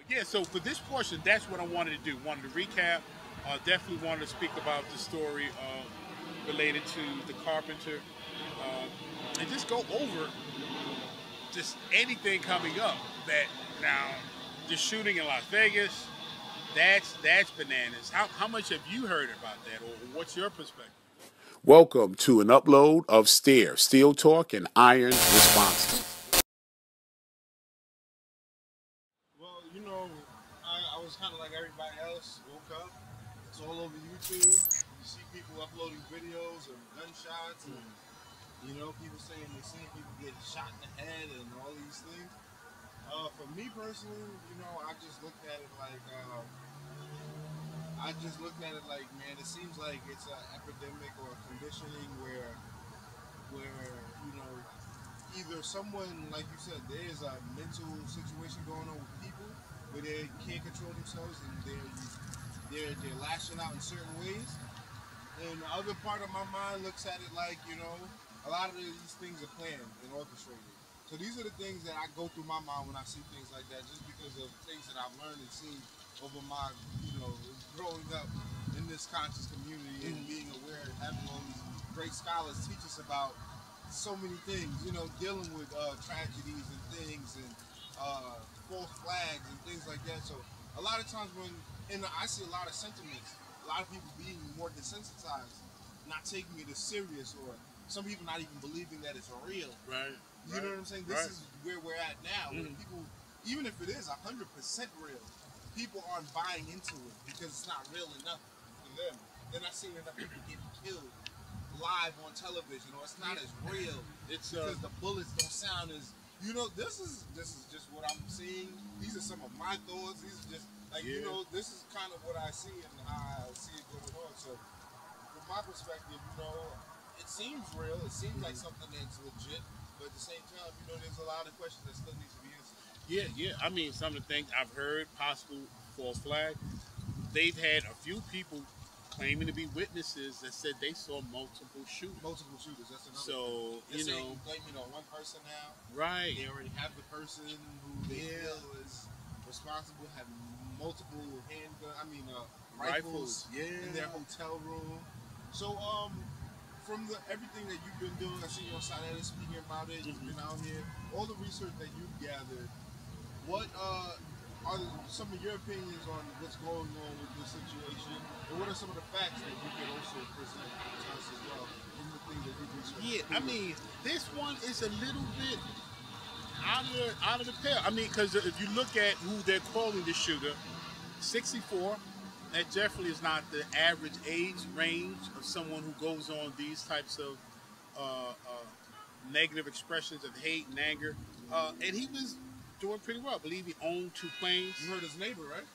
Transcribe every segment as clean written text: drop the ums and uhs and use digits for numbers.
Yeah, so for this portion, that's what I wanted to do. Wanted to recap. Definitely wanted to speak about the story related to the carpenter, and just go over just anything coming up. That now, the shooting in Las Vegas, that's bananas. How much have you heard about that, or what's your perspective? Welcome to an upload of Steel Talk and Iron Responses. Well, I was kind of like everybody else. Woke up, it's all over YouTube. You see people uploading videos of gunshots, and people saying they seen people get shot in the head and all these things. For me personally, I just looked at it like, man, it seems like it's an epidemic or a conditioning where either someone, like you said, there is a mental situation going on with people where they can't control themselves and they're lashing out in certain ways. And the other part of my mind looks at it like, a lot of these things are planned and orchestrated. So these are the things that I go through my mind when I see things like that, just because of things that I've learned and seen over my, growing up in this conscious community and being aware and having all these great scholars teach us about so many things, dealing with tragedies and things and false flags and things like that. So a lot of times I see a lot of sentiments, a lot of people being more desensitized, not taking it as serious, or some people not even believing that it's real. Right. You know what I'm saying? This is where we're at now. Where people, even if it is 100% real, people aren't buying into it because it's not real enough for them. They're not seeing enough people getting killed live on television, or it's not as real. It's because the bullets don't sound as. This is just what I'm seeing. These are some of my thoughts. These are just like this is kind of what I see and how I see it going on. So from my perspective, it seems real. It seems like something that's legit. But at the same time, there's a lot of questions that still need to be answered. Yeah. I mean, some of the things I've heard, possible false flag. They've had a few people claiming to be witnesses that said they saw multiple shooters. Multiple shooters. That's another. So thing. Blaming on one person now. Right. They already have the person who they feel is responsible, have multiple rifles in their hotel room. So from everything that you've been doing, I see you on side edit speaking about it. You've been out here, all the research that you've gathered. What are some of your opinions on what's going on with this situation, and what are some of the facts that you can also present to us as well from the things that you've researched? Yeah, I mean, this one is a little bit out of the pale. I mean, because if you look at who they're calling the shooter, 64. That definitely is not the average age range of someone who goes on these types of negative expressions of hate and anger. And he was doing pretty well. I believe he owned 2 planes. You heard his neighbor, right?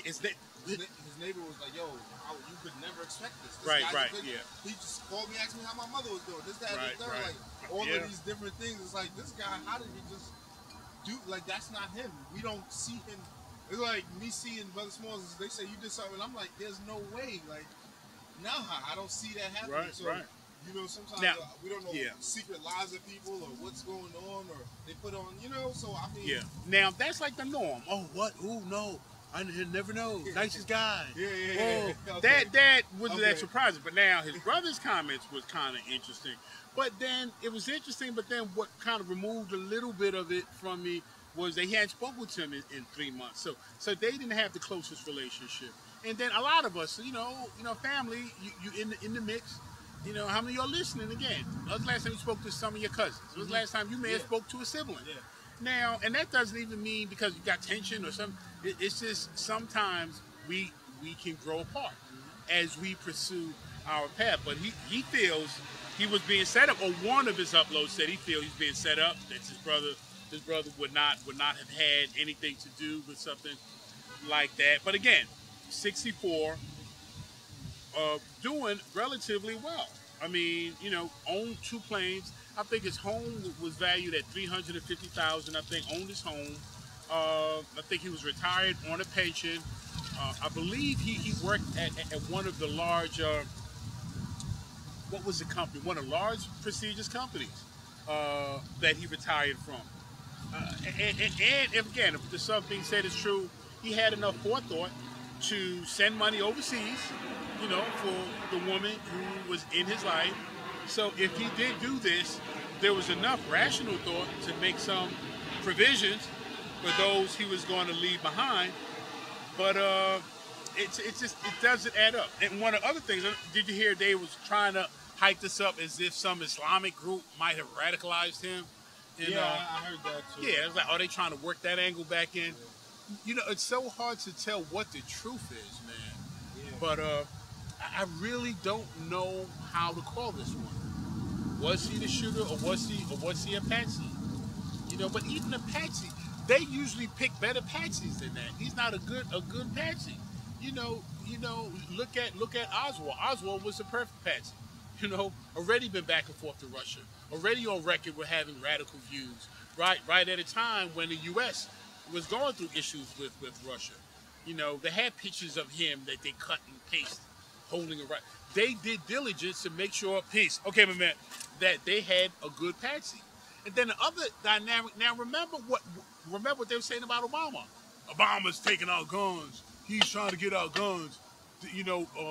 His neighbor was like, "Yo, you could never expect this." Right. He just called me, asked me how my mother was doing. This, that, and the third. Right. Like all of these different things. It's like, this guy, how did he just do? Like, that's not him. We don't see him. It's like me seeing Brother Smalls. They say you did something. I'm like, there's no way. Like, nah, I don't see that happening. Right. Sometimes we don't know secret lives of people or what's going on, or they put on, So I mean, Now that's like the norm. Oh, what? Oh no, I never know. Nicest guy. Yeah. Oh, that wasn't that surprising. But now his brother's comments was kind of interesting. But then it was interesting. But then what kind of removed a little bit of it from me was that he hadn't spoken to him in 3 months. So they didn't have the closest relationship. And then a lot of us, family, you in the mix. How many of y'all listening again? When was the last time you spoke to some of your cousins? When was the last time you may have spoke to a sibling? Yeah. Now, and that doesn't even mean because you got tension or something. It's just sometimes we can grow apart as we pursue our path. But he feels he was being set up, or one of his uploads said he feels he's being set up. That his brother would not have had anything to do with something like that. But again, 64, doing relatively well. I mean, owned 2 planes. I think his home was valued at $350,000. I think owned his home. I think he was retired on a pension. I believe he worked at one of the large. What was the company? One of the large prestigious companies that he retired from. And if again, if the something said is true, he had enough forethought to send money overseas, for the woman who was in his life. So if he did do this, there was enough rational thought to make some provisions for those he was going to leave behind. But it's just it doesn't add up. And one of the other things, did you hear they was trying to hype this up as if some Islamic group might have radicalized him? And, Yeah, I heard that too. yeah, it's like, are they trying to work that angle back in? Yeah. It's so hard to tell what the truth is, man. Yeah. But I really don't know how to call this one. Was he the shooter, or was he a patsy? But even a patsy, they usually pick better patsies than that. He's not a good patsy. Look at Oswald. Oswald was a perfect patsy. Already been back and forth to Russia. Already on record with having radical views. Right at a time when the U.S. was going through issues with Russia. They had pictures of him that they cut and paste, holding it right. They did diligence to make sure, peace, okay, my man, that they had a good patsy. And then the other dynamic, now remember what they were saying about Obama. Obama's taking our guns. He's trying to get our guns.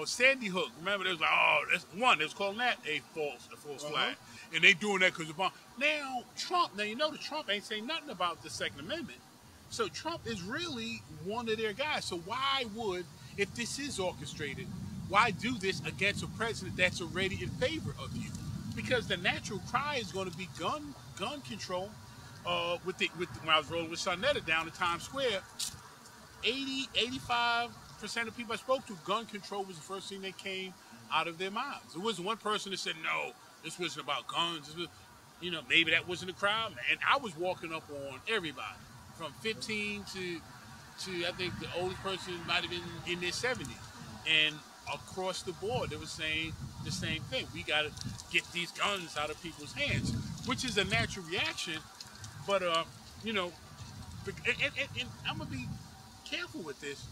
Sandy Hook. Remember, they was like, oh, that's one. They was calling that a false flag. And they doing that because Obama. Now, Trump, the Trump ain't saying nothing about the Second Amendment. So Trump is really one of their guys. So why would, if this is orchestrated, why do this against a president that's already in favor of you? Because the natural cry is going to be gun control. When I was rolling with Sarnetta down in Times Square, 85% of people I spoke to, gun control was the first thing that came out of their mouths. There wasn't one person that said, no, this wasn't about guns. This was, maybe that wasn't the crowd. And I was walking up on everybody from 15 to I think the oldest person might have been in their 70s. And across the board, they were saying the same thing. We got to get these guns out of people's hands, which is a natural reaction. But, and I'm going to be careful with this.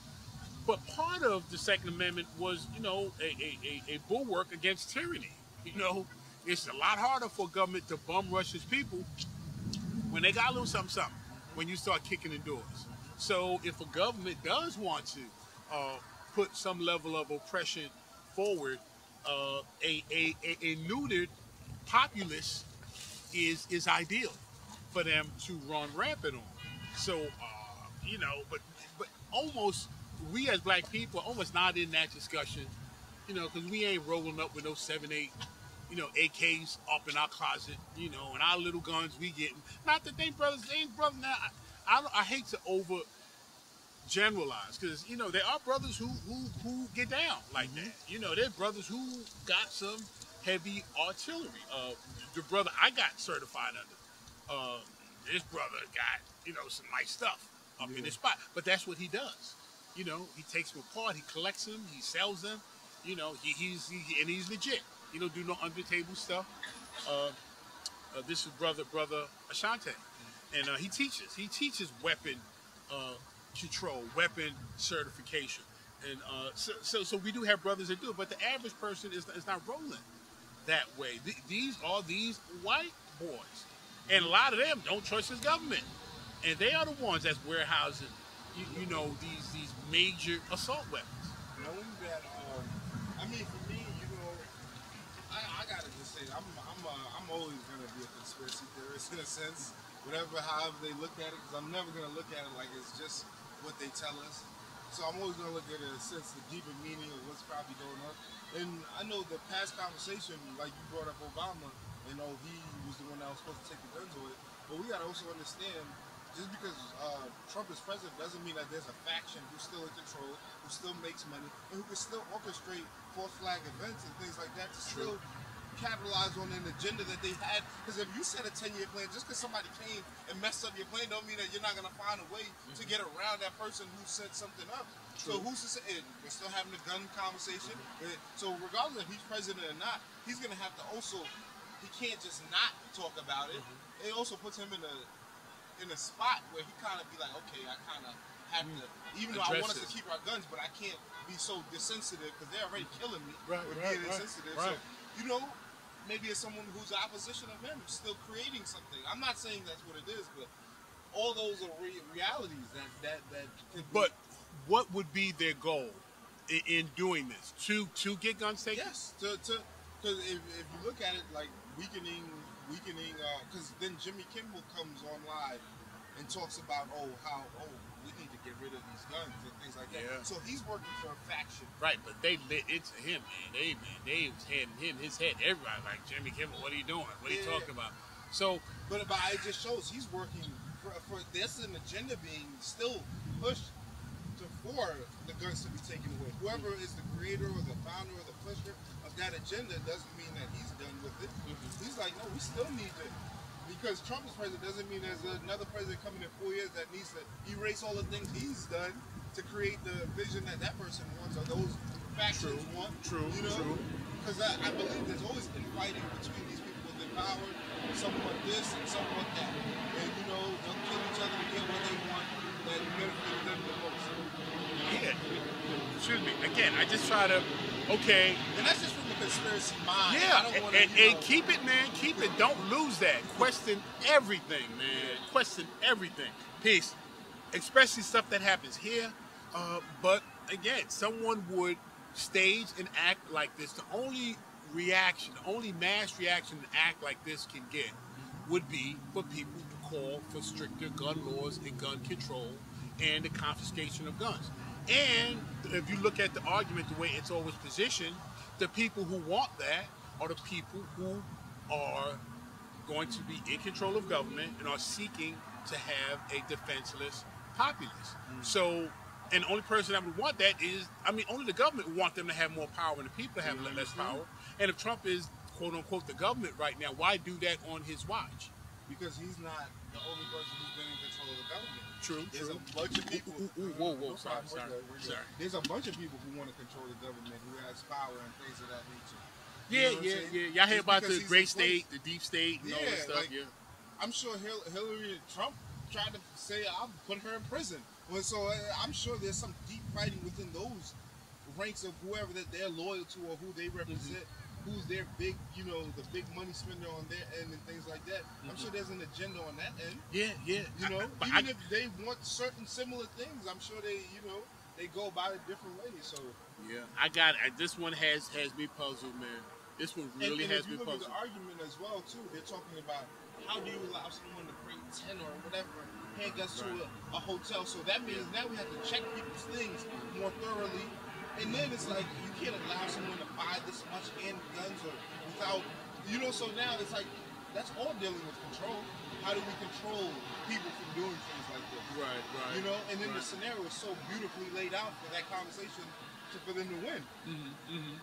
But part of the Second Amendment was, a bulwark against tyranny. It's a lot harder for government to bum rush its people when they got a little something, when you start kicking in doors. So if a government does want to put some level of oppression forward, a neutered populace is ideal for them to run rampant on. So, but almost, we as black people are almost not in that discussion, because we ain't rolling up with no 7.8, AKs up in our closet, and our little guns we getting. Not that they ain't brothers now. I hate to over generalize, because there are brothers who get down like that. There's brothers who got some heavy artillery. The brother I got certified under, this brother got some nice stuff up in his spot. But that's what he does. He takes them apart, he collects them, he sells them. He's legit. He don't do no under table stuff. This is brother Ashante, and he teaches weapon control, weapon certification, and so we do have brothers that do it, but the average person is not rolling that way. These are these white boys, and a lot of them don't trust his government, and they are the ones that's warehousing, these major assault weapons. Knowing that, I mean, for me, I gotta just say, I'm always gonna be a conspiracy theorist in a sense, however they look at it, because I'm never gonna look at it like it's just what they tell us. So I'm always gonna look at it in a sense, the deeper meaning of what's probably going on. And I know the past conversation, like you brought up Obama, he was the one that was supposed to take the guns away. But we gotta also understand, just because Trump is president doesn't mean that there's a faction who's still in control, who still makes money, and who can still orchestrate false flag events and things like that to still capitalize on an agenda that they had. Because if you set a 10-year plan, just because somebody came and messed up your plan, don't mean that you're not going to find a way to get around that person who set something up. True. So who's to say? We're still having a gun conversation. So regardless if he's president or not, he's going to have to also, he can't just not talk about it. It also puts him in a spot where he kind of be like, okay, I kind of have to, even though I want us to keep our guns, but I can't be so desensitive because they're already killing me with being insensitive. Right. So, maybe it's someone who's opposition of him still creating something. I'm not saying that's what it is, but all those are realities that could be. But what would be their goal in doing this? To get guns taken? Yes, because if you look at it like weakening, because then Jimmy Kimmel comes on live and talks about how we need to get rid of these guns and things like that. Yeah. So he's working for a faction. Right, but they lit into him, man. They was hitting him, his head. Everybody like Jimmy Kimmel. What are you doing? What are you talking about? So, but it just shows he's working for there's an agenda being still pushed for the guns to be taken away. Whoever is the creator or the founder or the pusher of that agenda doesn't mean that he's done with it. He's like, no, we still need to, because Trump is president doesn't mean there's another president coming in 4 years that needs to erase all the things he's done to create the vision that that person wants or those factions want. True. Because I believe there's always been fighting between these people with power. Some want this and some want that. And they'll kill each other to get what they want that benefits them the most. Yeah. Excuse me. Again, I just try to, okay. And that's just from the conspiracy mind. Yeah, I don't wanna, and keep it, man. Keep it. Don't lose that. Question everything, man. Question everything. Peace. Especially stuff that happens here. But again, someone would stage and act like this. The only reaction, the only mass reaction to act like this can get would be for people to call for stricter gun laws and gun control and the confiscation of guns. And if you look at the argument, the way it's always positioned, the people who want that are the people who are going to be in control of government and are seeking to have a defenseless populace. So, and the only person that would want that is, only the government would want them to have more power and the people to have less power. And if Trump is, quote unquote, the government right now, why do that on his watch? Because he's not the only person who's been in control of the government. True. There's a bunch of people. Whoa. Sorry. There's a bunch of people who want to control the government, who has power and things of that nature. Yeah. Y'all hear about the great state, the deep state, and all that stuff. I'm sure Hillary Trump tried to say I'll put her in prison. Well, so I'm sure there's some deep fighting within those ranks of whoever that they're loyal to or who they represent. Who's their big, the big money spender on their end and things like that. I'm sure there's an agenda on that end. Yeah. Even if they want certain similar things, I'm sure they go about it different ways. So yeah, I got it. This one has me puzzled, man. This one really has me puzzled. And if you look at the argument as well too, they're talking about how do you allow someone to bring 10 or whatever handguns to a hotel. So that means now we have to check people's things more thoroughly. And then it's like, you can't allow someone to buy this much handguns or without, so now it's like, that's all dealing with control. How do we control people from doing things like this? Right. And then the scenario is so beautifully laid out for that conversation for them to win.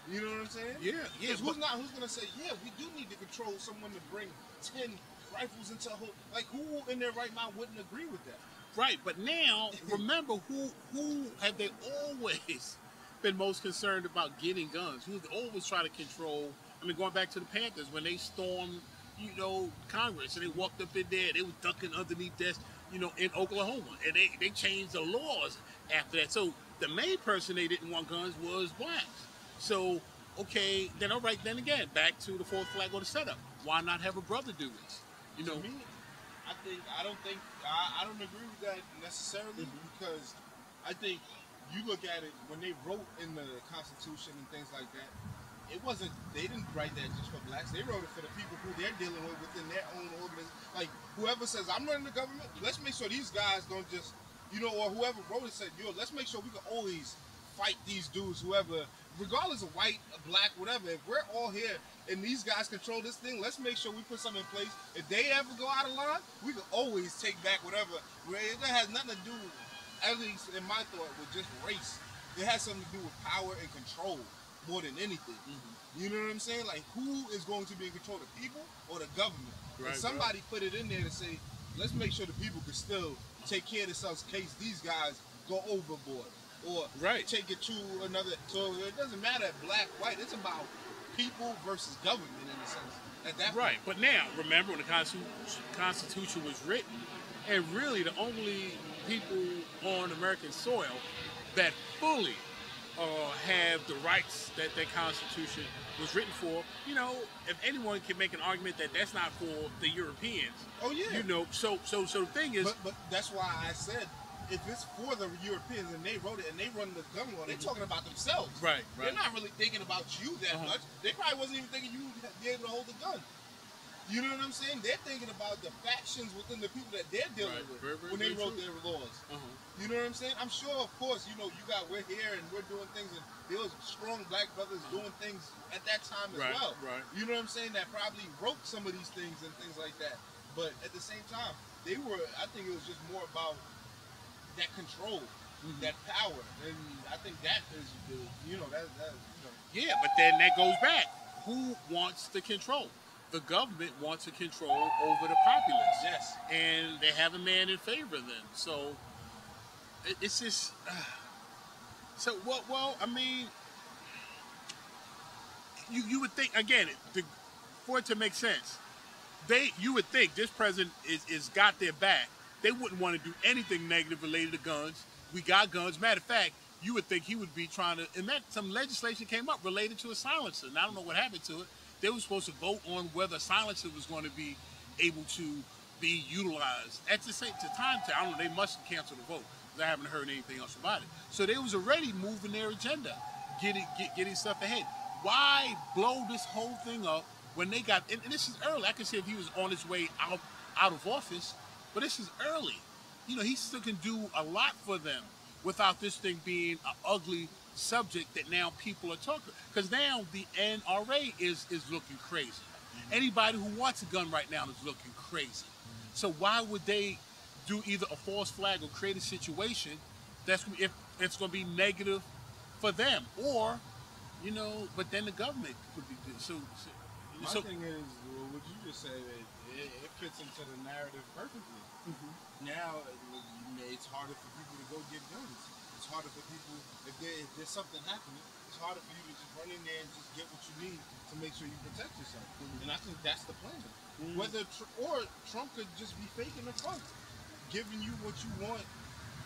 You know what I'm saying? Yeah. Who's going to say, yeah, we do need to control someone to bring 10 rifles into a whole, like who in their right mind wouldn't agree with that? Right, but now, remember who have they always been most concerned about getting guns? Who always try to control? Going back to the Panthers when they stormed, Congress and they walked up in there, they were ducking underneath desks, in Oklahoma, and they changed the laws after that. So the main person they didn't want guns was blacks. So okay, then all right, then again, back to the fourth flag or the setup. Why not have a brother do this? To me, I don't agree with that necessarily because I think. You look at it when they wrote in the Constitution and things like that. They didn't write that just for blacks. They wrote it for the people who they're dealing with within their own organization. Like whoever says I'm running the government, let's make sure these guys don't just, or whoever wrote it said, let's make sure we can always fight these dudes, whoever, regardless of white, black, whatever. If we're all here and these guys control this thing, let's make sure we put something in place. If they ever go out of line, we can always take back whatever. It has nothing to do. At least in my thought, with just race, it has something to do with power and control more than anything. You know what I'm saying? Like, who is going to be in control, the people or the government? Right, and somebody put it in there to say, let's make sure the people can still take care of themselves in case these guys go overboard or take it to another. So it doesn't matter black, white. It's about people versus government in a sense. At that point. But now, remember when the Constitution was written, and really the only people on American soil that fully have the rights that that Constitution was written for. If anyone can make an argument that that's not for the Europeans, Oh yeah. So the thing is, But that's why I said if it's for the Europeans and they wrote it and they run the gun law, they're talking about themselves. Right. They're not really thinking about you that Uh-huh. much. They probably wasn't even thinking you would be able to hold a gun. You know what I'm saying? They're thinking about the factions within the people that they're dealing Right. with Very when they wrote true. their laws. Uh-huh. You know what I'm saying? I'm sure, of course, we're here and we're doing things, and there was strong black brothers doing things at that time as Right, well. right. You know what I'm saying? That probably wrote some of these things and things like that. But at the same time, I think it was just more about that control, that power, and I think that is, Yeah, but then that goes back. Who wants the control? The government wants a control over the populace. Yes. And they have a man in favor of them. So it's just. So well, I mean, you would think again for it to make sense. You would think this president is got their back. They wouldn't want to do anything negative related to guns. We got guns. Matter of fact, you would think he would be trying to. And that some legislation came up related to a silencer. And I don't know what happened to it. They were supposed to vote on whether a silencer was going to be able to be utilized. At the same time, I don't know. They must have canceled the vote because I haven't heard anything else about it. So they was already moving their agenda, getting stuff ahead. Why blow this whole thing up when they got? And this is early. I can see if he was on his way out of office, but this is early. He still can do a lot for them without this thing being an ugly subject that now people are talking. Because now the NRA is looking crazy. Anybody who wants a gun right now is looking crazy. So why would they do either a false flag or create a situation that's if it's going to be negative for them, or but then the government could be good. My thing is, what you just said, it fits into the narrative perfectly. Now, it's harder for people to go get guns. It's harder for people, if there's something happening, it's harder for you to just run in there and just get what you need to make sure you protect yourself. And I think that's the plan. Or Trump could just be faking the fun, giving you what you want,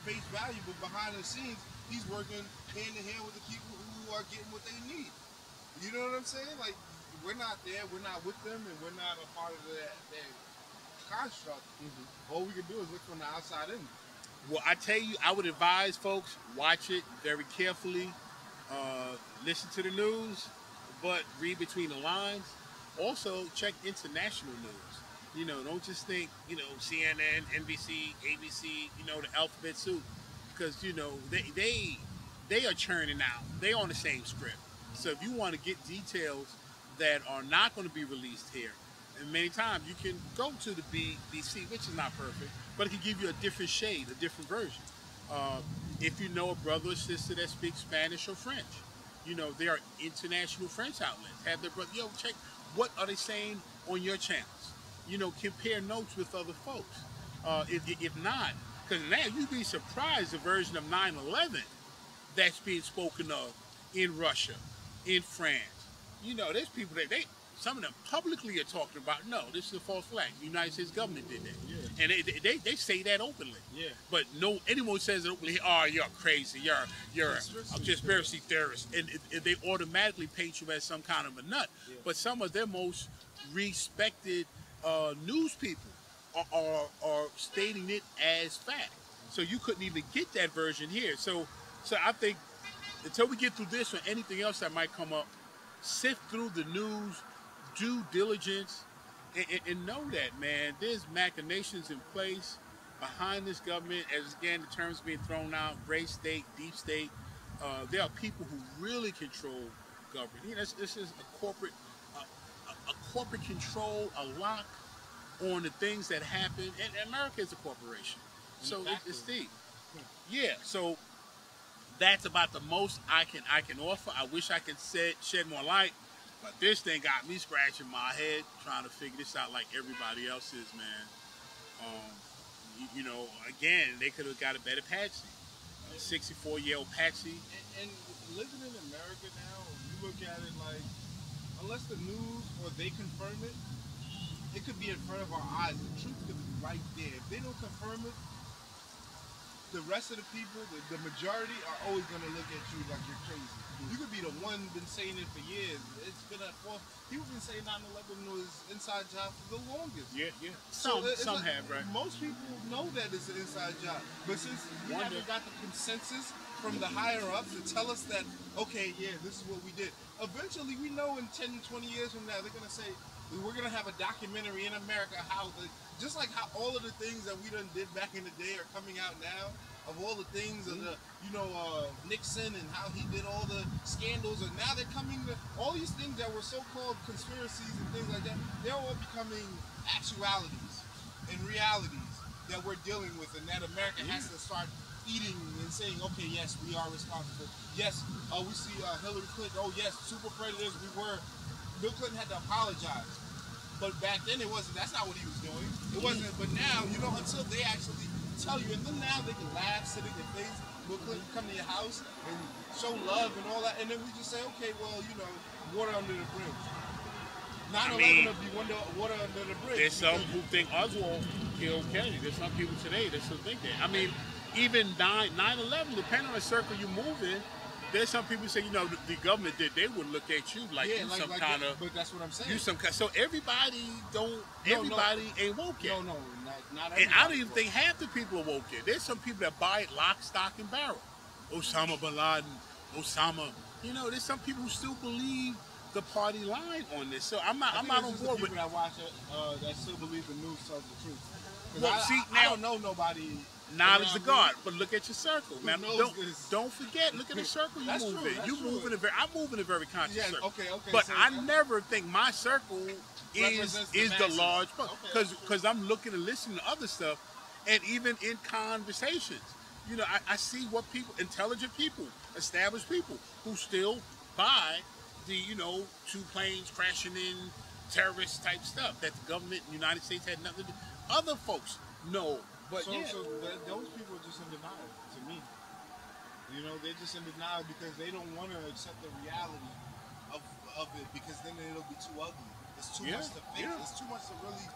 face value, but behind the scenes, he's working hand in hand with the people who are getting what they need. You know what I'm saying? Like, we're not there, we're not with them, and we're not a part of their construct. All we can do is look from the outside in. Well, I tell you, I would advise folks watch it very carefully, listen to the news, but read between the lines. Also, check international news. Don't just think CNN, NBC, ABC, the alphabet soup, because they are churning out. They on the same script. So if you want to get details that are not going to be released here, and many times you can go to the BBC, which is not perfect, but it can give you a different shade, a different version. If you know a brother or sister that speaks Spanish or French, there are international French outlets. Have their brother, check what are they saying on your channels. Compare notes with other folks. If not, because now you'd be surprised the version of 9/11 that's being spoken of in Russia, in France. There's people that some of them publicly are talking about, no, this is a false flag. The United States government did that. Yeah. And they say that openly. Yeah. But anyone says it openly, oh, you're crazy, you're a conspiracy theorist. And they automatically paint you as some kind of a nut. Yeah. But some of their most respected news people are stating it as fact. So you couldn't even get that version here. So I think until we get through this or anything else that might come up, sift through the news, due diligence, and know that, man, there's machinations in place behind this government. As again, the terms being thrown out, gray state, deep state. There are people who really control government. This is a corporate control, a lock on the things that happen. And America is a corporation, so it's deep. Yeah, so that's about the most I can offer. I wish I could shed more light, but this thing got me scratching my head trying to figure this out like everybody else is, man. Again, they could have got a better Patsy, 64-year-old Patsy. And living in America now, you look at it like, unless the news or they confirm it, it could be in front of our eyes. The truth could be right there. If they don't confirm it, the rest of the people, the majority, are always going to look at you like you're crazy. You could be the one been saying it for years. It's been people been saying 9/11 was inside job for the longest. Yeah, yeah. So Some like, have, right? most people know that it's an inside job, but since we haven't got the consensus from the higher ups to tell us that, okay, yeah, this is what we did. Eventually, we know in 10, 20 years from now, they're gonna say we're gonna have a documentary in America how just like how all of the things that we done did back in the day are coming out now. Of all the things of the, Nixon and how he did all the scandals, and now they're coming to all these things that were so-called conspiracies and things like that. They're all becoming actualities and realities that we're dealing with, and that America has to start eating and saying, okay, yes, we are responsible. Yes, we see Hillary Clinton. Oh, yes, super predators. Bill Clinton had to apologize, but back then it wasn't. That's not what he was doing. It wasn't. But now, until they actually tell you, and then now they can laugh, sit in your face. Bill Clinton come to your house and show love and all that, and then we just say, okay, well, water under the bridge. 9/11 will be water under the bridge. There's some who think Oswald killed Kennedy. There's some people today that still think that. I mean, even 9/11, depending on the circle you move in, there's some people say, the government did. They would look at you like you some kind of. But that's what I'm saying. You some kind. So everybody ain't woke yet. No, not everybody. And I don't even think half the people are woke yet. There's some people that buy it lock, stock, and barrel. Osama bin Laden, Osama. There's some people who still believe the party line on this. So I'm not on board with. People that watch it that still believe the news tells the truth. Well, I don't know nobody. Knowledge of God, but look at your circle, man. Don't forget. Look at the circle you move in. You move in I move in a very conscious circle. Okay. But so, I never think my circle is the large, because I'm looking and listening to other stuff, and even in conversations, I see what intelligent people, established people, who still buy the 2 planes crashing in, terrorist type stuff that the government in the United States had nothing to do. Other folks know. But so those people are just in denial, to me. They're just in denial because they don't want to accept the reality of it, because then it'll be too ugly. It's too much to face. It's too much to really,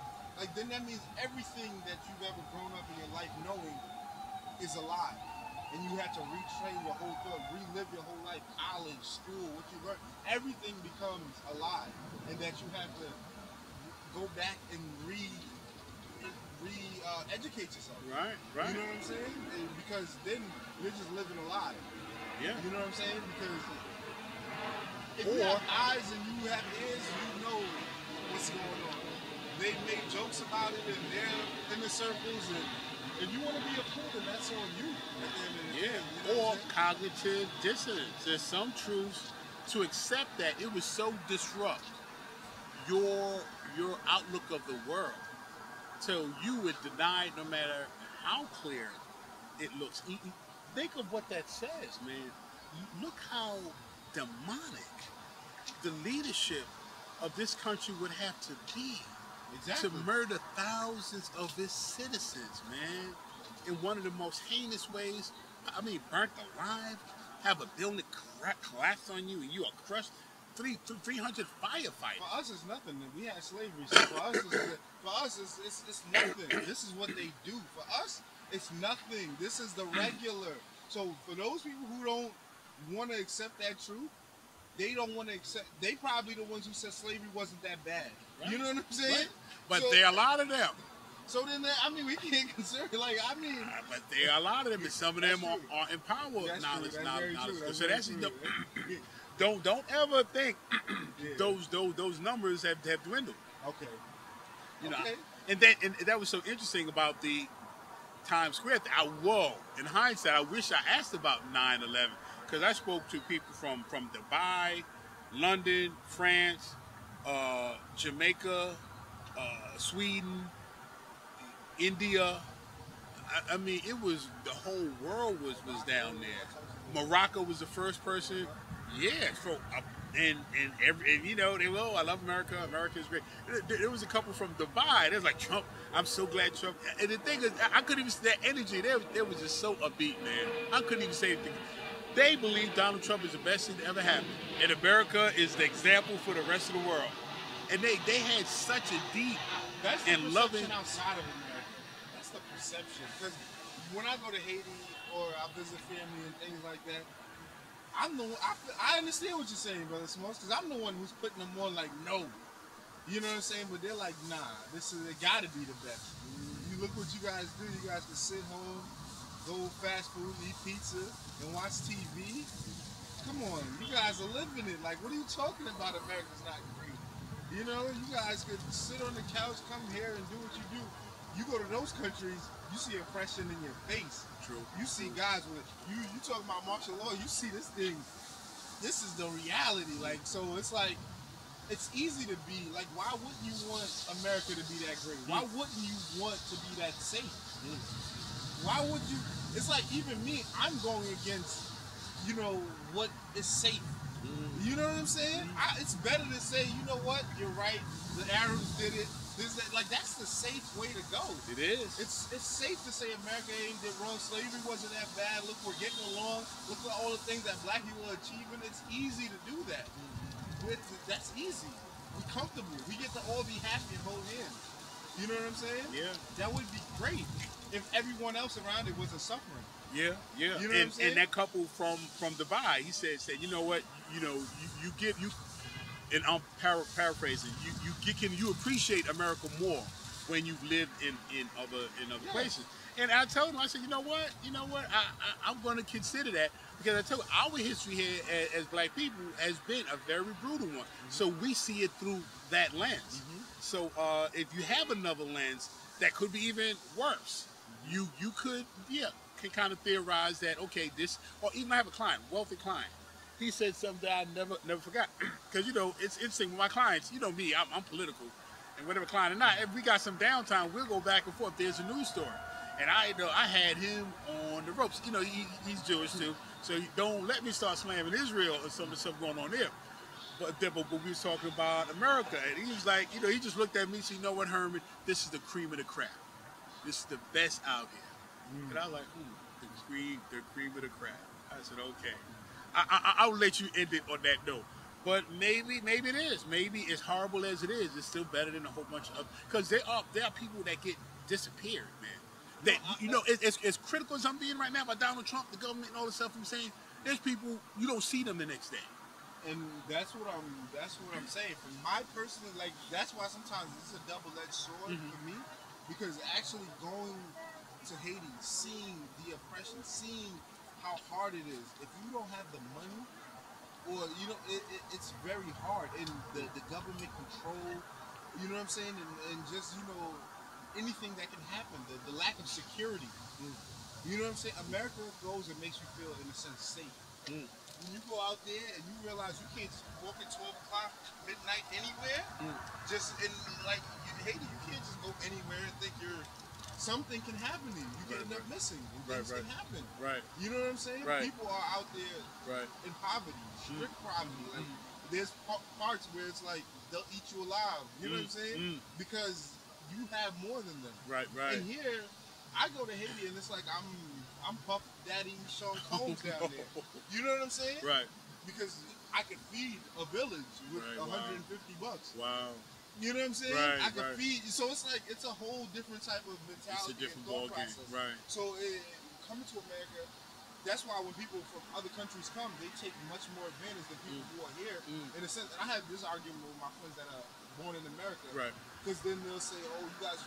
then that means everything that you've ever grown up in your life knowing is a lie. And you have to retrain your whole thing, relive your whole life, college, school, what you learned. Everything becomes a lie. And that you have to go back and educate yourself. Right. You know what I'm saying? Because then you're just living a lie. Yeah. You know what I'm saying? Because if you have eyes and you have ears, you know what's going on. They make jokes about it, and they're in the circles, and if you want to be a fool, then that's on you at the end of the day. You know or cognitive dissonance. There's some truths to accept that it was so disrupt your outlook of the world. So you would deny it no matter how clear it looks. Think of what that says, man. Look how demonic the leadership of this country would have to be to murder thousands of its citizens, man, in one of the most heinous ways. I mean, burnt alive, have a building collapse on you, and you are crushed. 300 firefighters. For us, it's nothing. We had slavery. So for us, it's nothing. This is what they do. For us, it's nothing. This is the regular. So for those people who don't want to accept that truth, they don't want to accept. They probably the ones who said slavery wasn't that bad. Right. You know what I'm saying? Right. But there are a lot of them. So then, we can't consider but there are a lot of them, and some of them are in power with knowledge. So that's don't ever think those numbers have dwindled. Okay. And that was so interesting about the Times Square. In hindsight, I wish I asked about 9/11, because I spoke to people from Dubai, London, France, Jamaica, Sweden, India. I mean, it was the whole world was down there. Morocco was the first person. Yeah, and they were, I love America. America is great. There was a couple from Dubai. They was like, Trump, I'm so glad Trump. And the thing is, I couldn't even see that energy. They was just so upbeat, man. I couldn't even say anything. They believe Donald Trump is the best thing to ever happen, and America is the example for the rest of the world. And they had such a deep and loving. Outside of America. That's the perception. Because when I go to Haiti or I visit family and things like that, I understand what you're saying, Brother Smalls, because I'm the one who's putting them on like, no. You know what I'm saying? But they're like, nah, it gotta be the best. You look what you guys do. You guys can sit home, go fast food, eat pizza, and watch TV. Come on, you guys are living it. Like, what are you talking about? America's not great. You know, you guys could sit on the couch, come here, and do what you do. You go to those countries, you see oppression in your face. True. You see guys with you. You talk about martial law. You see this thing. This is the reality. Like, so it's like. It's easy to be like, why wouldn't you want America to be that great? Why wouldn't you want to be that safe? Why would you? It's like even me, I'm going against, you know, what is safe. You know what I'm saying? It's better to say, you know what, you're right. The Arabs did it. Like that's the safe way to go. It is. It's safe to say America ain't did wrong. Slavery wasn't that bad. Look, we're getting along. Look at all the things that black people are achieving. It's easy to do that. That's easy. We're comfortable. We get to all be happy and hold hands. You know what I'm saying? Yeah. That would be great if everyone else around it wasn't suffering. Yeah. You know what I'm saying? And that couple from Dubai, he said, you know what, you know, you give you, and I'm paraphrasing, you appreciate America more when you've lived in other places. And I told him, I said, you know what, I'm going to consider that because I told you, our history here as black people has been a very brutal one. So we see it through that lens. So if you have another lens that could be even worse, you could can kind of theorize that, okay, this, or even I have a client, wealthy client. He said something that I never forgot. Because, you know, it's interesting with my clients, you know me, I'm political. And whatever client or not, if we got some downtime, we'll go back and forth. There's a news story. And I had him on the ropes. You know, he's Jewish too. So don't let me start slamming Israel or some of the stuff going on there. But we was talking about America. And he was like, you know, he just looked at me and said, you know what, Herman, this is the cream of the crop. This is the best out here. And I was like, the cream of the crop. I said, okay. I'll let you end it on that note. But maybe it is. Maybe as horrible as it is, it's still better than a whole bunch of other. Because there are people that get disappeared, man. That, you know, as critical as I'm being right now by Donald Trump, the government, and all the stuff I'm saying, there's people you don't see them the next day. And that's what I'm saying. From my personal, like, that's why sometimes it's a double-edged sword for me, because actually going to Haiti, seeing the oppression, seeing how hard it is. If you don't have the money, or you know, it's very hard, and the government control. You know what I'm saying, and just, you know, anything that can happen, the lack of security. You know what I'm saying? America goes and makes you feel, in a sense, safe. When you go out there and you realize you can't just walk at 12 o'clock, midnight, anywhere, just in, like, Haiti, you can't just go anywhere and think something can happen to you. You can end up missing, and things can happen. You know what I'm saying? People are out there in poverty, strict poverty. Like, there's parts where it's like, they'll eat you alive. You know what I'm saying? Because you have more than them. And here, I go to Haiti and it's like I'm Puff Daddy Sean Combs down there. You know what I'm saying? Because I could feed a village with $150. Wow. You know what I'm saying? I could feed. So it's like, it's a whole different type of mentality. It's a different ball game. So coming to America, that's why when people from other countries come, they take much more advantage than people who are here. In a sense, and I have this argument with my friends that are born in America. Because then they'll say, oh, you guys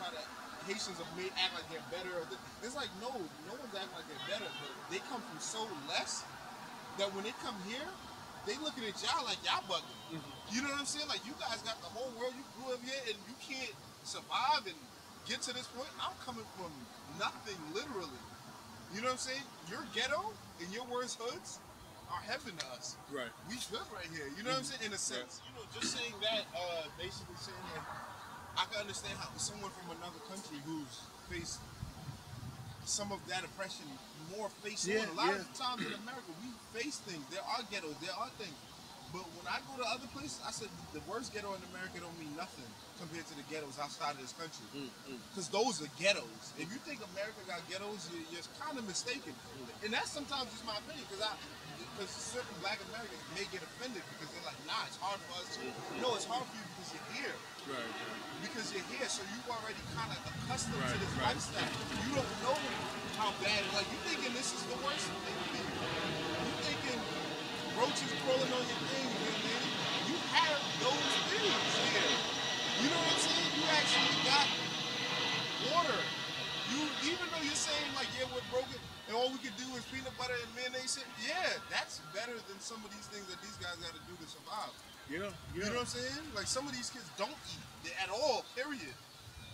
Haitians have act like they're better. It's like, no one's acting like they're better. But they come from so less that when they come here, they looking at y'all like y'all bugging. You know what I'm saying? Like, you guys got the whole world. You grew up here and you can't survive and get to this point. I'm coming from nothing, literally. You know what I'm saying? Your ghetto and your worst hoods are heaven to us. We good right here. You know what I'm saying? In a sense, you know, just saying that, basically saying that I can understand how someone from another country who's faced some of that oppression more face on. A lot of times in America, we face things. There are ghettos. There are things. But when I go to other places, I said the worst ghetto in America don't mean nothing compared to the ghettos outside of this country. Because those are ghettos. If you think America got ghettos, you're kind of mistaken. And that's sometimes just my opinion, because certain black Americans may get offended because they're like, nah, it's hard for us to. No, it's hard for you because you're here. Right. Because you're here, so you already kind of accustomed to Right, this right. lifestyle. You don't know how bad. Like, you thinking this is the worst thing for you. You thinking roaches crawling on your thing, man. You have those things here. You know what I'm saying? You actually got water. You, even though you're saying like, yeah, we're broken and all we can do is peanut butter and mayonnaise, yeah, that's better than some of these things that these guys got to do to survive. Yeah. You know what I'm saying? Like, some of these kids don't eat at all, period.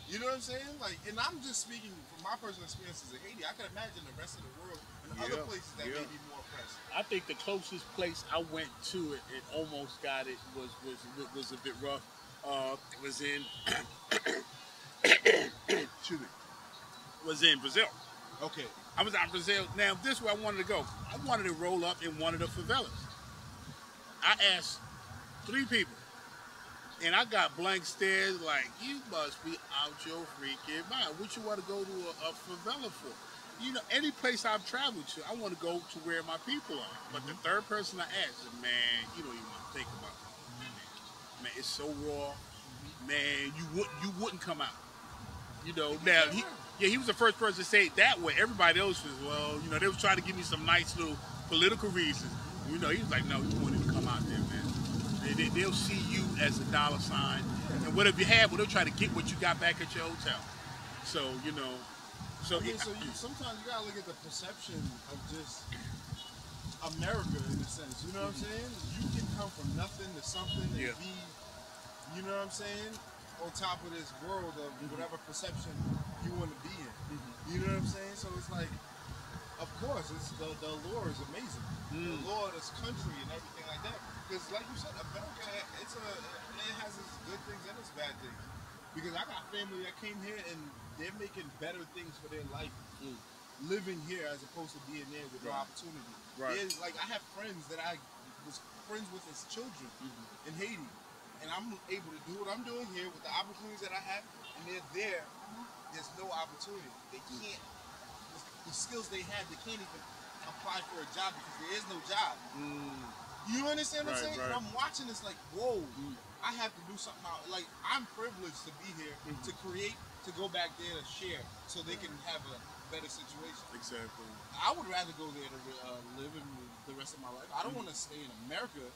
You know what I'm saying? Like, and I'm just speaking from my personal experiences in Haiti. I can imagine the rest of the world and other places that may be more oppressed. I think the closest place I went to it almost got it was a bit rough. It was in excuse me. Was in Brazil. Okay. I was out in Brazil. Now this is where I wanted to go. I wanted to roll up in one of the favelas. I asked 3 people. And I got blank stares like, you must be out your freaking mind. What you want to go to a favela for? You know, any place I've traveled to, I want to go to where my people are. But the third person I asked, man, you don't even want to think about it. Man, it's so raw. Man, you wouldn't come out. You know, now, he was the first person to say it that way. Everybody else was, well, you know, they was trying to give me some nice little political reasons. You know, he was like, no, you wouldn't even come out there, man. They'll see you as a dollar sign, and whatever you have, well, they'll try to get what you got back at your hotel. So, you know, so sometimes you gotta look at the perception of just America in a sense. You know what I'm saying? You can come from nothing to something and be, you know what I'm saying, on top of this world of whatever perception you want to be in. You know what I'm saying? So it's like, of course, it's the allure is amazing. The allure of this country and everything like that. Because, like you said, America, it has its good things and its bad things. Because I got family that came here and they're making better things for their life living here as opposed to being there with no opportunity. Right. Like, I have friends that I was friends with as children in Haiti, and I'm able to do what I'm doing here with the opportunities that I have, and they're there. There's no opportunity. They can't. The skills they have, they can't even apply for a job because there is no job. You understand what I'm saying? Right. And I'm watching this like, whoa, I have to do something out. Like, I'm privileged to be here, to create, to go back there to share so they can have a better situation. Exactly. I would rather go there to live in the rest of my life. I don't want to stay in America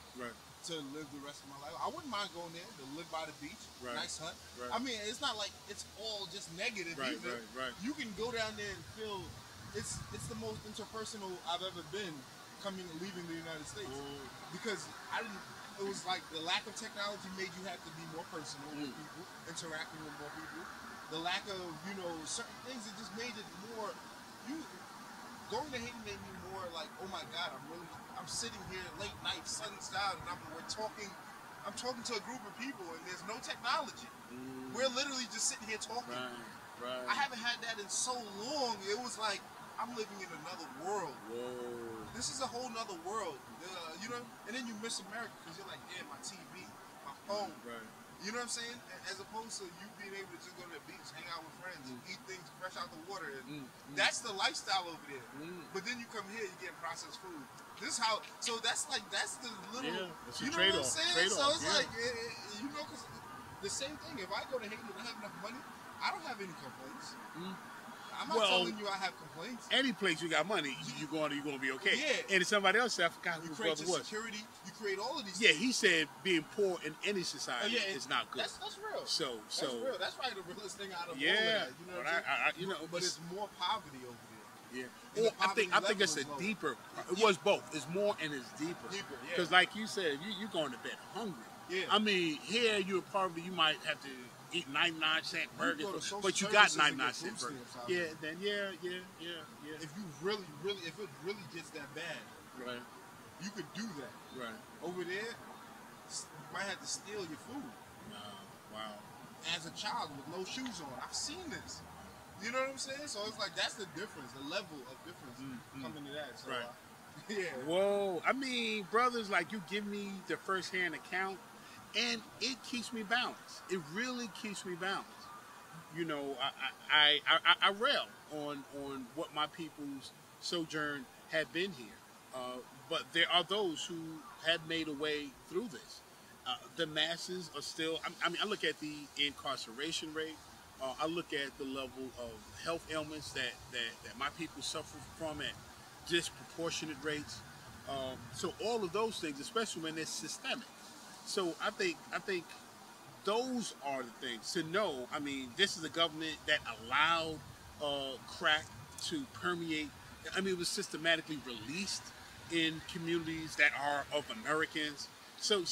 to live the rest of my life. I wouldn't mind going there to live by the beach, nice hut. I mean, it's not like it's all just negative either. You can go down there and feel it's the most interpersonal I've ever been leaving the United States. Because it was like the lack of technology made you have to be more personal with people, interacting with more people. The lack of, you know, certain things, it just made it more, going to Haiti made me more like, oh my God, I'm sitting here late night, sun's down, and I'm talking to a group of people and there's no technology. We're literally just sitting here talking. I haven't had that in so long. It was like, I'm living in another world. This is a whole nother world. You know, and then you miss America because you're like, yeah, my TV, my phone. You know what I'm saying? As opposed to you being able to just go to the beach, hang out with friends, and eat things fresh out the water. And that's the lifestyle over there. But then you come here, you get processed food. This is how. So that's the little. It's you a know what I'm trade-off. saying? So it's like, you know, because the same thing. If I go to Haiti and I have enough money, I don't have any complaints. I'm not telling you I have complaints. Any place you got money, you're going to be okay. Yeah. And somebody else said, I forgot who you the create brother was. security. You create all of these. Yeah, things. he said being poor in any society is not good. That's real. So that's real. That's probably the realest thing out of all of yeah. that. You know, but it's more poverty over there. Yeah. Well, I think it's a deeper. It was both. It's more and it's deeper. Because like you said, you're going to bed hungry. Yeah. I mean, here you're probably you might have to eat 99-cent burgers, but you got 99-cent burgers. Yeah. Then yeah. If you really, if it really gets that bad, you could do that. Over there, you might have to steal your food. Wow. As a child with no shoes on, I've seen this. You know what I'm saying? So it's like that's the difference, the level of difference coming to that. So Yeah. Whoa. I mean, brothers, like you give me the first-hand account, and it keeps me balanced. It really keeps me balanced. You know, I rail on what my people's sojourn had been here. But there are those who have made a way through this. The masses are still. I mean, I look at the incarceration rate. I look at the level of health ailments that my people suffer from at disproportionate rates. So all of those things, especially when it's systemic. So I think those are the things to know. I mean, this is a government that allowed crack to permeate. I mean, it was systematically released in communities that are of Americans. So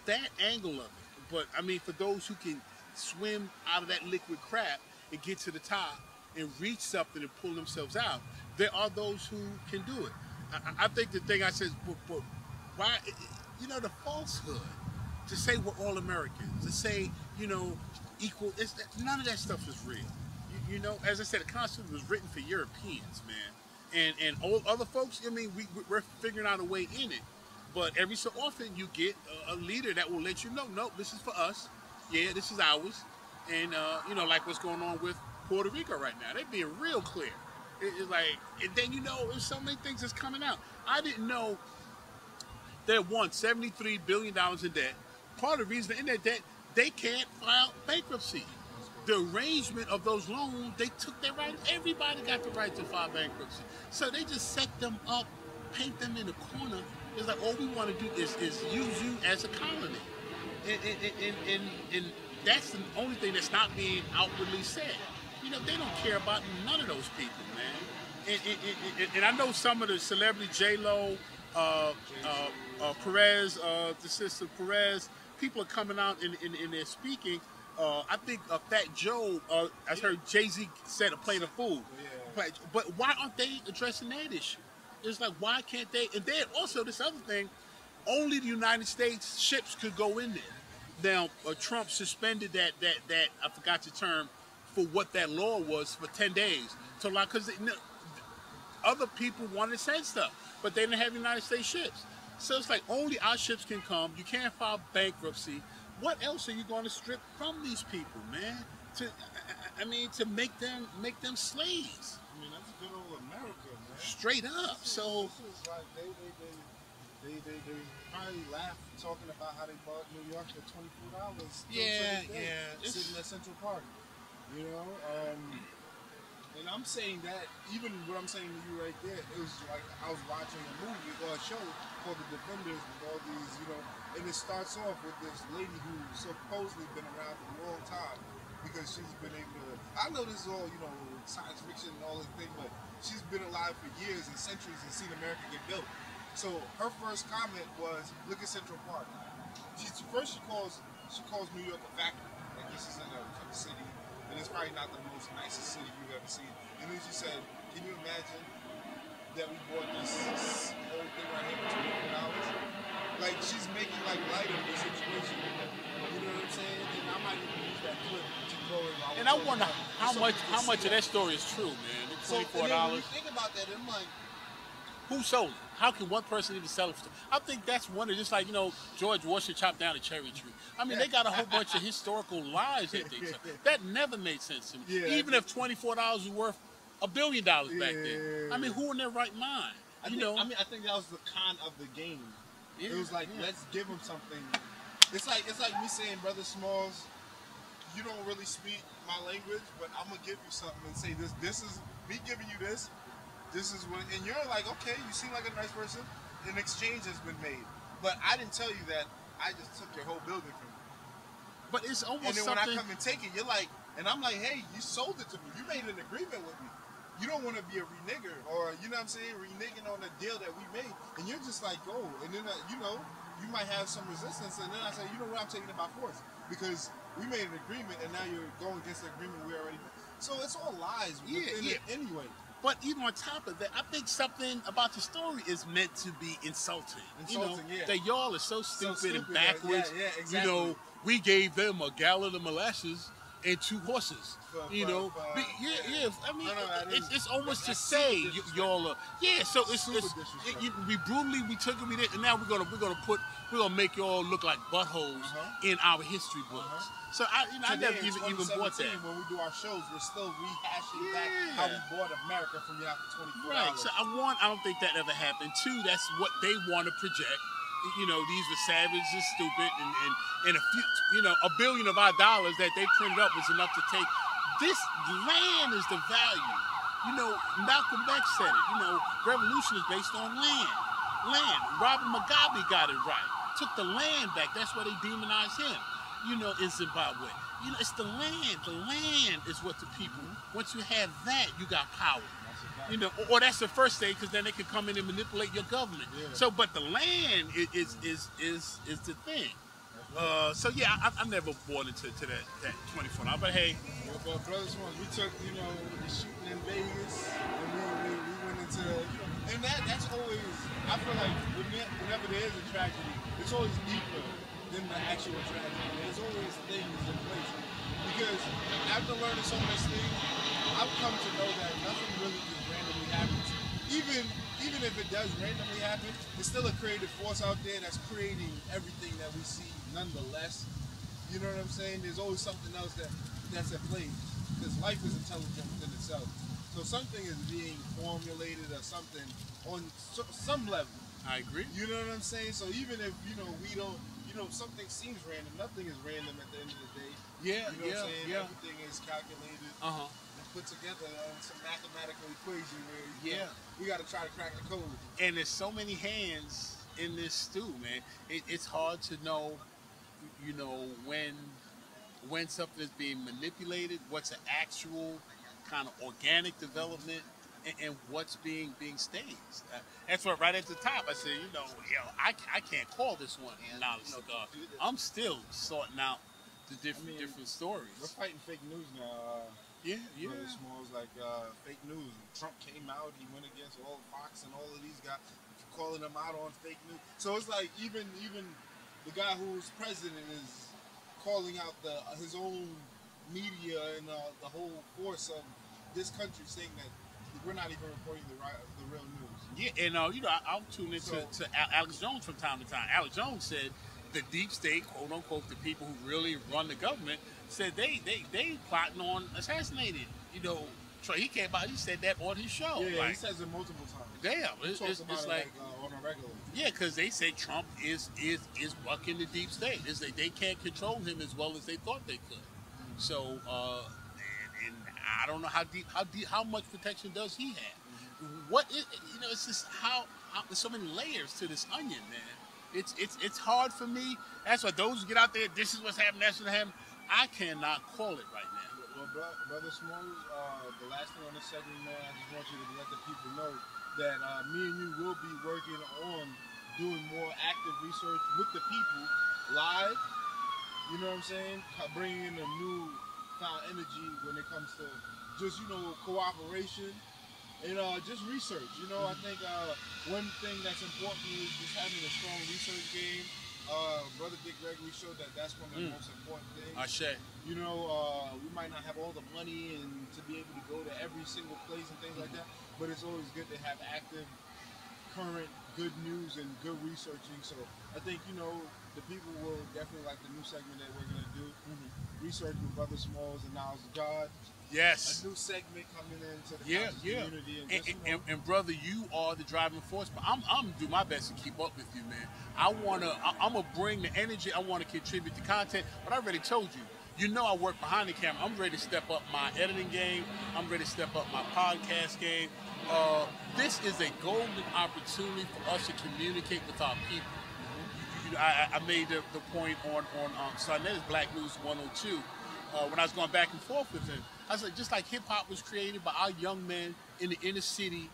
that angle of it. But I mean, for those who can swim out of that liquid crap and get to the top and reach something and pull themselves out, there are those who can do it. I think the thing I said, but why? You know, the falsehood to say we're all Americans, to say, you know, equal. None of that stuff is real. You know, as I said, the Constitution was written for Europeans, man, and all other folks. I mean, we're figuring out a way in it, but every so often you get a leader that will let you know, no, this is for us. Yeah, this is ours, and you know, like what's going on with Puerto Rico right now. They're being real clear. It's like, and then you know, there's so many things that's coming out. I didn't know they're $73 billion in debt. Part of the reason in that debt, they can't file bankruptcy. The arrangement of those loans, they took their right. Everybody got the right to file bankruptcy. So they just set them up, paint them in a corner. It's like all we want to do is use you as a colony. And that's the only thing that's not being outwardly said. You know, they don't care about none of those people, man. And I know some of the celebrity J-Lo, Perez, the sister Perez, people are coming out in their speaking. I think Fat Joe, I heard Jay-Z said a plate of food. But why aren't they addressing that issue? It's like, why can't they? And then also this other thing, only the United States ships could go in there. Now, Trump suspended that I forgot the term for what that law was for 10 days. So like, because other people wanted to send stuff, but they didn't have United States ships. So it's like only our ships can come. You can't file bankruptcy. What else are you going to strip from these people, man? I mean, to make them slaves. I mean, that's good old America, man. Straight up. So this is like they probably laugh talking about how they bought New York for $24. Yeah. Sitting at Central Park, you know. And I'm saying that, even what I'm saying to you right there, it was like I was watching a movie or a show called The Defenders with all these, you know, and it starts off with this lady who's supposedly been around for a long time because she's been able to, I know this is all, you know, science fiction and all this thing, but she's been alive for years and centuries and seen America get built. So her first comment was, look at Central Park. She calls New York a factory. Like, this isn't a city. And it's probably not the most nicest city you've ever seen. And then she said, can you imagine that we bought this whole thing right here for $24? Like, she's making like light of the situation. You know what I'm saying? And I might even use that clip to go and and I wonder how much of that story is true, man. The $24. So, when you think about that, I'm like, who sold it? How can one person even sell it? I think that's one of, just like, you know, George Washington chopped down a cherry tree. I mean, they got a whole bunch of historical lies that they tell. That never made sense to me. Yeah, even if $24 was worth $1 billion back then. I mean, who in their right mind? I think that was the con of the game. It was like, let's give them something. It's like me saying, Brother Smalls, you don't really speak my language, but I'm gonna give you something and say this. This is me giving you this. This is what, and you're like, okay, you seem like a nice person. An exchange has been made, but I didn't tell you that. I just took your whole building from you. But it's almost and then something. when I come and take it, you're like, and I'm like, hey, you sold it to me. You made an agreement with me. You don't want to be a renegger, or you know what I'm saying, reneging on the deal that we made, and you're just like, go. And then you know, you might have some resistance, and then I say, you know what, I'm taking it by force because we made an agreement, and now you're going against the agreement we already made. So it's all lies within it anyway. But even on top of that, I think something about the story is meant to be insulting. You know, that y'all are so stupid and backwards. Yeah, exactly. You know, we gave them a gallon of molasses, and 2 horses. You know, yeah. I mean, it's almost to say y'all are, yeah. So we took it, we did, and now we're gonna make y'all look like buttholes in our history books. So I never even bought that. When we do our shows, we're still rehashing back how we bought America from y'all for $24. Right. So I don't think that ever happened. 2, that's what they want to project. You know, these were savages, stupid, and a few, you know, $1 billion of our dollars that they printed up was enough to take. This land is the value. You know, Malcolm X said it. You know, revolution is based on land. Land. Robert Mugabe got it right. Took the land back. That's why they demonized him. You know, in Zimbabwe. You know, it's the land. The land is what the people. Once you have that, you got power. You know, or that's the first thing, because then they can come in and manipulate your government. Yeah. So, but the land is the thing. So yeah, I never bought into that 24. But hey, but Brother Smalls, we took the shooting in Vegas, and we went into and that's always, I feel like whenever there is a tragedy, it's always deeper than the actual tragedy. There's always things in place, because after learning so much things, I've come to know that nothing really just randomly happens. Even if it does randomly happen, it's still a creative force out there that's creating everything that we see nonetheless. You know what I'm saying? There's always something else that's at play, because life is intelligent within itself. So something is being formulated or something on some level. I agree. You know what I'm saying? So even if, we don't, something seems random, nothing is random at the end of the day. Yeah, you know what I'm saying? Everything is calculated. Put together some mathematical equation where we got to try to crack the code. And there's so many hands in this stew, man. It's hard to know, when something is being manipulated, what's an actual kind of organic development, and what's being staged. That's what right at the top I said, I can't call this one knowledge cigar. I'm still sorting out the different stories. We're fighting fake news now. Brother Smalls, fake news. Trump came out, he went against all Fox and all of these guys, calling them out on fake news. So it's like even the guy who's president is calling out his own media and the whole force of this country, saying that we're not even reporting the real news. Yeah, and I'll tune into to Alex Jones from time to time. Alex Jones said the deep state, quote unquote, the people who really run the government, said they plotting on assassinating. He came out. He said that on his show. Yeah, he says it multiple times. Damn, it's like on a regular. Yeah, because they say Trump is bucking the deep state. They can't control him as well as they thought they could. So, and I don't know how much protection does he have? What is, it's just how there's so many layers to this onion, man. It's hard for me. That's why those who get out there, this is what's happening, that's what's happening. I cannot call it right now. Well, Brother Smalls, the last thing on this segment, man, I just want you to let the people know that me and you will be working on doing more active research with the people live. You know what I'm saying? Bringing in a new found energy when it comes to just, cooperation and just research. I think one thing that's important is just having a strong research game. Brother Dick Gregory showed that's one of the most important things. We might not have all the money and to be able to go to every single place and things like that, but it's always good to have active, current, good news and good researching. So I think, the people will definitely like the new segment that we're going to do. Research with Brother Smalls and Knowledge of God. Yes. A new segment coming into the community. And brother, you are the driving force. But I'm gonna do my best to keep up with you, man. I'm gonna bring the energy. I want to contribute to content. But I already told you. I work behind the camera. I'm ready to step up my editing game. I'm ready to step up my podcast game. This is a golden opportunity for us to communicate with our people. I made the point on Sunday's Black News 102 when I was going back and forth with him. I was like, just like hip-hop was created by our young men in the inner city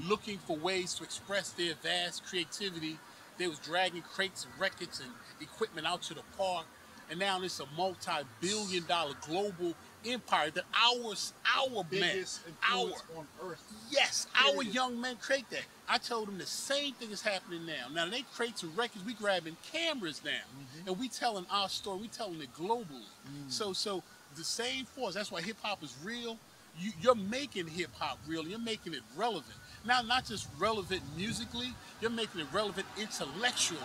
looking for ways to express their vast creativity, they was dragging crates of records and equipment out to the park, and now it's a multi-billion-dollar global empire that our biggest men, on earth. Yes, our young men create that. I told them the same thing is happening now. Now they create some records, we grabbing cameras now, and we telling our story, we telling it globally. So the same force. That's why hip hop is real. You're making hip hop real. You're making it relevant. Now, not just relevant musically, you're making it relevant intellectually.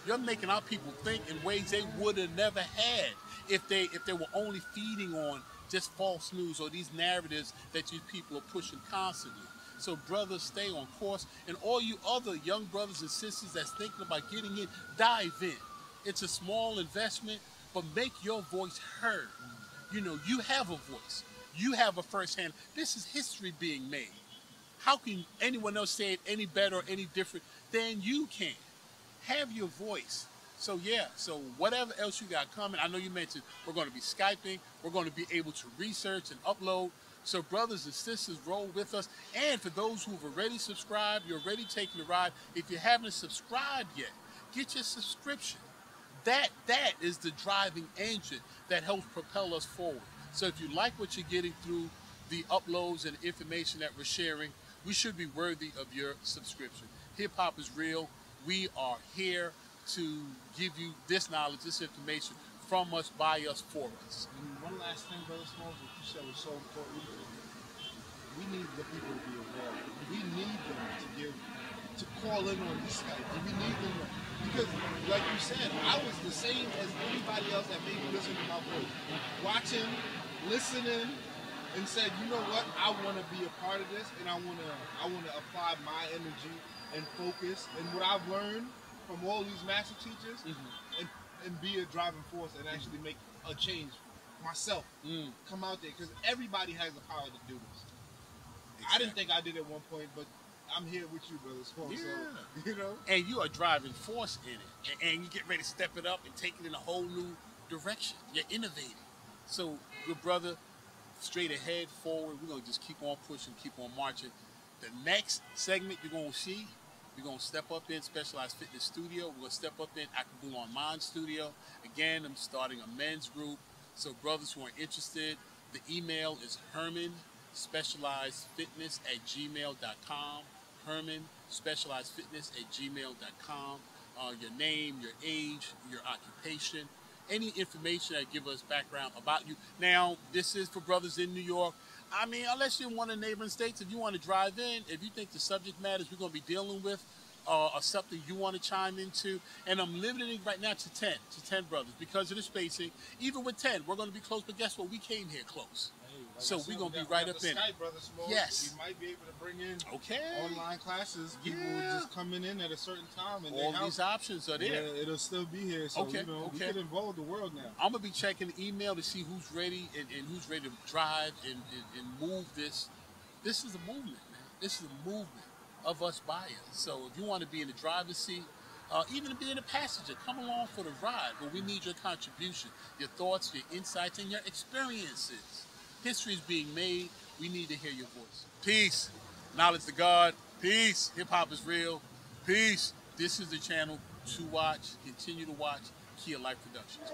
You're making our people think in ways they would have never had if they were only feeding on just false news or these narratives that these people are pushing constantly. So brothers, stay on course. And all you other young brothers and sisters that's thinking about getting in, dive in. It's a small investment, but make your voice heard. You know, you have a voice. You have a firsthand. This is history being made. How can anyone else say it any better or any different than you can? Have your voice. So yeah, so whatever else you got coming, I know you mentioned we're going to be Skyping. We're going to be able to research and upload. So brothers and sisters, roll with us. And for those who've already subscribed, you're already taking the ride. If you haven't subscribed yet, get your subscription. That is the driving engine that helps propel us forward. So if you like what you're getting through the uploads and information that we're sharing, we should be worthy of your subscription. Hip hop is real. We are here to give you this knowledge, this information from us, by us, for us. And one last thing, Brother Smalls, what you said was so important. We need the people to be involved. We need them to call in on this Skype. We need them because, like you said, I was the same as anybody else that maybe listened to my voice, watching, listening, and said, you know what, I want to be a part of this, and I want to apply my energy and focus and what I've learned from all these master teachers, and be a driving force and actually make a change myself. Come out there, because everybody has the power to do this. Exactly. I didn't think I did at one point, but I'm here with you, Brother Smalls. Yeah. So, you know, and you are driving force in it, and you get ready to step it up and take it in a whole new direction. You're innovating. So, good brother, straight ahead, forward. We're gonna just keep on pushing, keep on marching. The next segment you're gonna see, we're gonna step up in Specialized Fitness Studio. We're gonna step up in Akabul Mind Studio. Again, I'm starting a men's group. So, brothers who are interested, the email is hermanspecializedfitness@gmail.com. hermanspecializedfitness@gmail.com. Your name, your age, your occupation, any information that give us background about you. Now, this is for brothers in New York. I mean, unless you're in one of the neighboring states, if you want to drive in, if you think the subject matters we're going to be dealing with are something you want to chime into, and I'm limiting right now to 10 brothers because of the spacing. Even with 10, we're going to be close, but guess what? We came here close. So we're going to be right up in Skype, Brother Smalls. Yes. We might be able to bring in online classes. People just coming in at a certain time. And all these options are there. Yeah, it'll still be here. So, you know, we can involve the world now. I'm going to be checking the email to see who's ready and who's ready to drive and move this. This is a movement, man. This is a movement of us by us. So if you want to be in the driver's seat, even to be in the passenger, come along for the ride. But we need your contribution, your thoughts, your insights, and your experiences. History is being made. We need to hear your voice. Peace. Knowledge to God. Peace. Hip-hop is real. Peace. This is the channel to watch. Continue to watch Kia Life Productions.